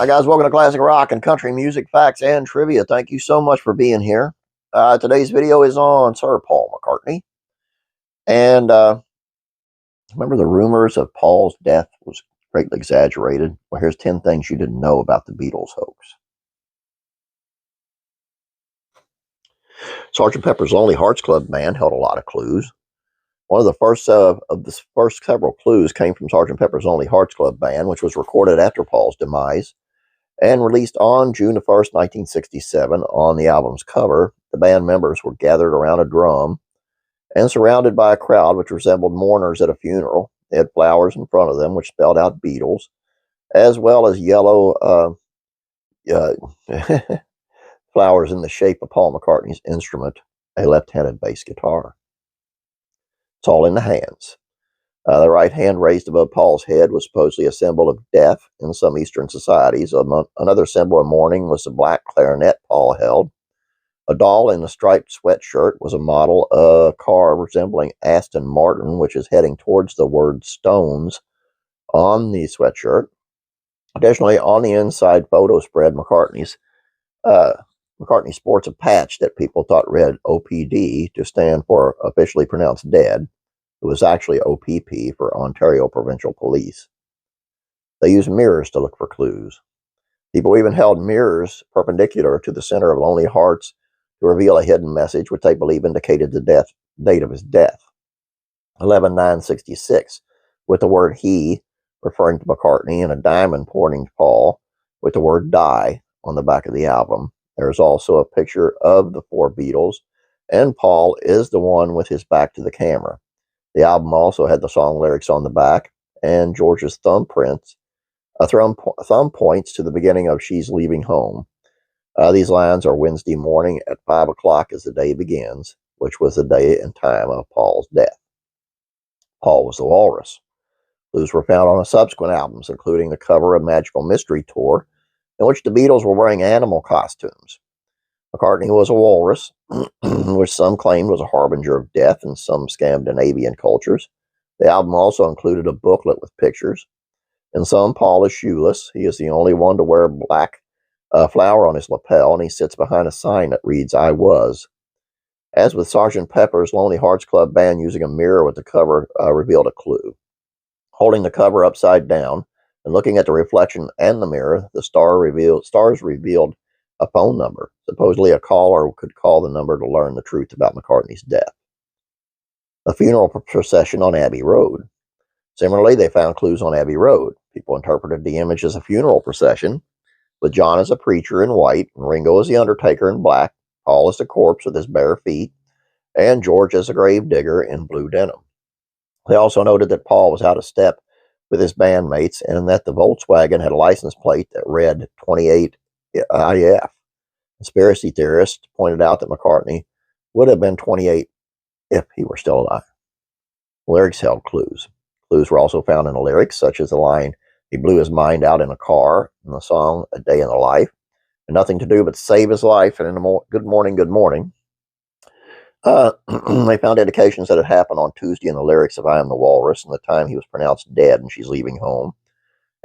Hi guys, welcome to Classic Rock and Country Music Facts and Trivia. Thank you so much for being here. Today's video is on Sir Paul McCartney. And remember the rumors of Paul's death was greatly exaggerated? Well, here's 10 things you didn't know about the Beatles hoax. Sgt. Pepper's Lonely Hearts Club Band held a lot of clues. One of the first several clues came from Sgt. Pepper's Lonely Hearts Club Band, which was recorded after Paul's demise and released on June 1st, 1967. On the album's cover, the band members were gathered around a drum and surrounded by a crowd which resembled mourners at a funeral. They had flowers in front of them which spelled out Beatles, as well as yellow flowers in the shape of Paul McCartney's instrument, a left-handed bass guitar. It's all in the hands. The right hand raised above Paul's head was supposedly a symbol of death in some Eastern societies. Another symbol of mourning was the black clarinet Paul held. A doll in a striped sweatshirt was a model of a car resembling Aston Martin, which is heading towards the word Stones on the sweatshirt. Additionally, on the inside photo spread, McCartney sports a patch that people thought read OPD to stand for officially pronounced dead. It was actually OPP for Ontario Provincial Police. They used mirrors to look for clues. People even held mirrors perpendicular to the center of Lonely Hearts to reveal a hidden message which they believe indicated the date of his death, 11/9/66, with the word he referring to McCartney and a diamond pointing to Paul with the word die on the back of the album. There is also a picture of the four Beatles, and Paul is the one with his back to the camera. The album also had the song lyrics on the back, and George's thumb points to the beginning of She's Leaving Home. These lines are Wednesday morning at 5 o'clock as the day begins, which was the day and time of Paul's death. Paul was the Walrus. Clues were found on subsequent albums, including the cover of Magical Mystery Tour, in which the Beatles were wearing animal costumes. McCartney was a walrus, which some claimed was a harbinger of death in some Scandinavian cultures. The album also included a booklet with pictures. In some, Paul is shoeless. He is the only one to wear a black flower on his lapel, and he sits behind a sign that reads, I was. As with Sgt. Pepper's Lonely Hearts Club Band, using a mirror with the cover revealed a clue. Holding the cover upside down and looking at the reflection and the mirror, the stars revealed a phone number. Supposedly a caller could call the number to learn the truth about McCartney's death. A funeral procession on Abbey Road. Similarly, they found clues on Abbey Road. People interpreted the image as a funeral procession, with John as a preacher in white, and Ringo as the undertaker in black, Paul as a corpse with his bare feet, and George as a grave digger in blue denim. They also noted that Paul was out of step with his bandmates, and that the Volkswagen had a license plate that read 28 IF. Conspiracy theorists pointed out that McCartney would have been 28 if he were still alive. Lyrics held clues. Clues were also found in the lyrics, such as the line, he blew his mind out in a car, in the song A Day in the Life, and nothing to do but save his life, and in the good morning, good morning. They found indications that it happened on Tuesday in the lyrics of I Am the Walrus, and the time he was pronounced dead and She's Leaving Home.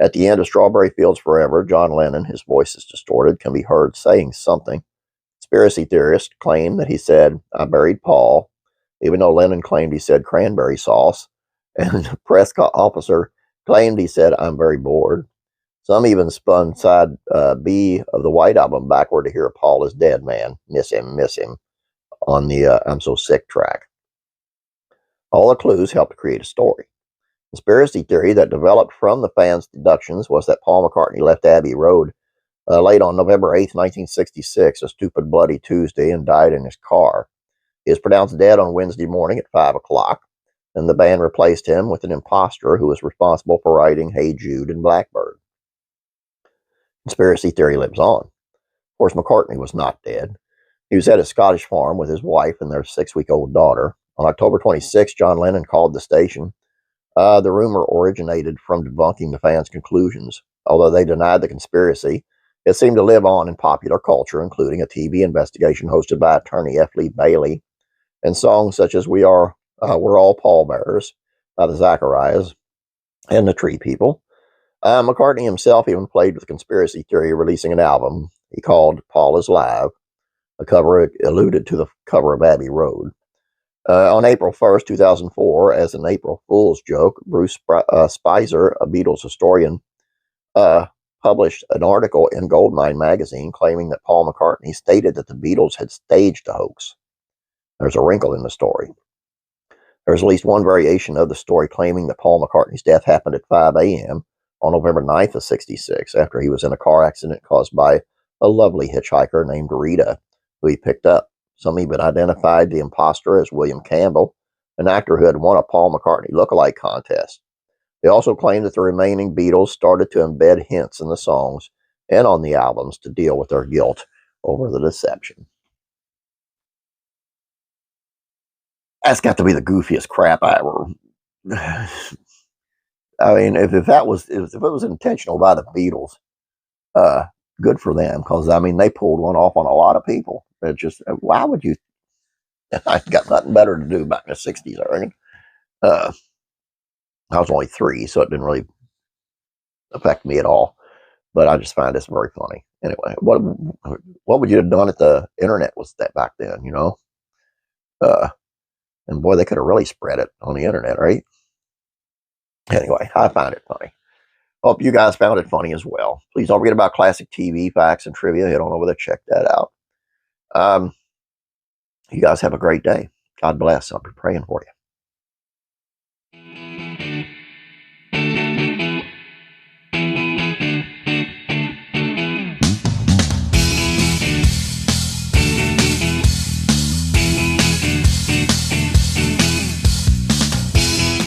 At the end of Strawberry Fields Forever, John Lennon, his voice is distorted, can be heard saying something. Conspiracy theorists claim that he said, I buried Paul, even though Lennon claimed he said cranberry sauce, and the press officer claimed he said, I'm very bored. Some even spun side B of the White Album backward to hear Paul is dead, man, miss him, on the I'm So Sick track. All the clues helped to create a story. Conspiracy theory that developed from the fans' deductions was that Paul McCartney left Abbey Road late on November 8, 1966, a stupid bloody Tuesday, and died in his car. He was pronounced dead on Wednesday morning at 5 o'clock, and the band replaced him with an imposter who was responsible for writing Hey Jude and Blackbird. Conspiracy theory lives on. Of course, McCartney was not dead. He was at a Scottish farm with his wife and their 6-week-old daughter. On October 26, John Lennon called the station. The rumor originated from debunking the fans' conclusions. Although they denied the conspiracy, it seemed to live on in popular culture, including a TV investigation hosted by attorney F. Lee Bailey, and songs such as We're All Pallbearers by the Zacharias and the Tree People. McCartney himself even played with the conspiracy theory of releasing an album he called Paul is Live. The cover alluded to the cover of Abbey Road. On April 1st, 2004, as an April Fool's joke, Bruce Spicer, a Beatles historian, published an article in Goldmine magazine claiming that Paul McCartney stated that the Beatles had staged a hoax. There's a wrinkle in the story. There's at least one variation of the story claiming that Paul McCartney's death happened at 5 a.m. on November 9th of 66 after he was in a car accident caused by a lovely hitchhiker named Rita, who he picked up. Some even identified the imposter as William Campbell, an actor who had won a Paul McCartney lookalike contest. They also claimed that the remaining Beatles started to embed hints in the songs and on the albums to deal with their guilt over the deception. That's got to be the goofiest crap I ever. I mean, if it was intentional by the Beatles, good for them, because I mean they pulled one off on a lot of people. It just, why would you? I got nothing better to do back in the '60s, I reckon. I was only 3, so it didn't really affect me at all. But I just find this very funny. Anyway, what would you have done if the internet was that back then? You know, and boy, they could have really spread it on the internet, right? Anyway, I find it funny. Hope you guys found it funny as well. Please don't forget about classic TV facts and trivia. Head on over there, check that out. You guys have a great day. God bless. I'll be praying for you.